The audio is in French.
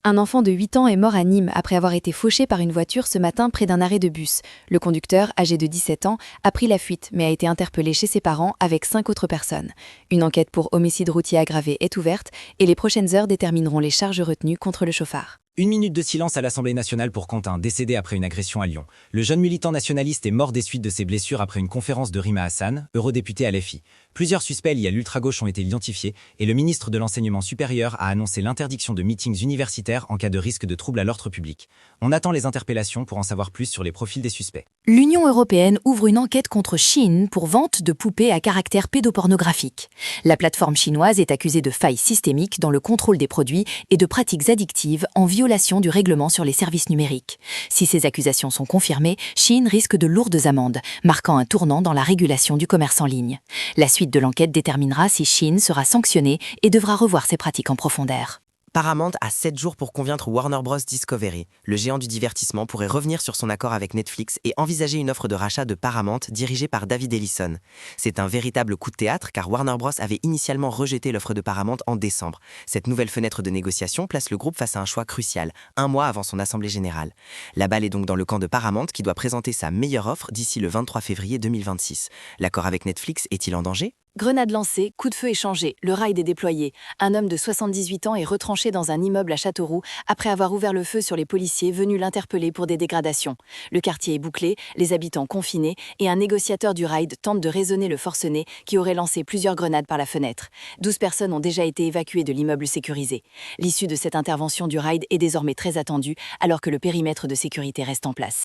Un enfant de 8 ans est mort à Nîmes après avoir été fauché par une voiture ce matin près d'un arrêt de bus. Le conducteur, âgé de 17 ans, a pris la fuite mais a été interpellé chez ses parents avec 5 autres personnes. Une enquête pour homicide routier aggravé est ouverte et les prochaines heures détermineront les charges retenues contre le chauffard. Une minute de silence à l'Assemblée nationale pour Quentin, décédé après une agression à Lyon. Le jeune militant nationaliste est mort des suites de ses blessures après une conférence de Rima Hassan, eurodéputée à LFI. Plusieurs suspects liés à l'ultra-gauche ont été identifiés et le ministre de l'Enseignement supérieur a annoncé l'interdiction de meetings universitaires en cas de risque de trouble à l'ordre public. On attend les interpellations pour en savoir plus sur les profils des suspects. L'Union européenne ouvre une enquête contre Shein pour vente de poupées à caractère pédopornographique. La plateforme chinoise est accusée de failles systémiques dans le contrôle des produits et de pratiques addictives en violation du règlement sur les services numériques. Si ces accusations sont confirmées, Shein risque de lourdes amendes, marquant un tournant dans la régulation du commerce en ligne. La suite de l'enquête déterminera si Shein sera sanctionné et devra revoir ses pratiques en profondeur. Paramount a 7 jours pour convaincre Warner Bros. Discovery. Le géant du divertissement pourrait revenir sur son accord avec Netflix et envisager une offre de rachat de Paramount dirigée par David Ellison. C'est un véritable coup de théâtre car Warner Bros. Avait initialement rejeté l'offre de Paramount en décembre. Cette nouvelle fenêtre de négociation place le groupe face à un choix crucial, un mois avant son assemblée générale. La balle est donc dans le camp de Paramount qui doit présenter sa meilleure offre d'ici le 23 février 2026. L'accord avec Netflix est-il en danger ? Grenade lancée, coup de feu échangé, le raid est déployé. Un homme de 78 ans est retranché dans un immeuble à Châteauroux après avoir ouvert le feu sur les policiers venus l'interpeller pour des dégradations. Le quartier est bouclé, les habitants confinés et un négociateur du raid tente de raisonner le forcené qui aurait lancé plusieurs grenades par la fenêtre. 12 personnes ont déjà été évacuées de l'immeuble sécurisé. L'issue de cette intervention du raid est désormais très attendue alors que le périmètre de sécurité reste en place.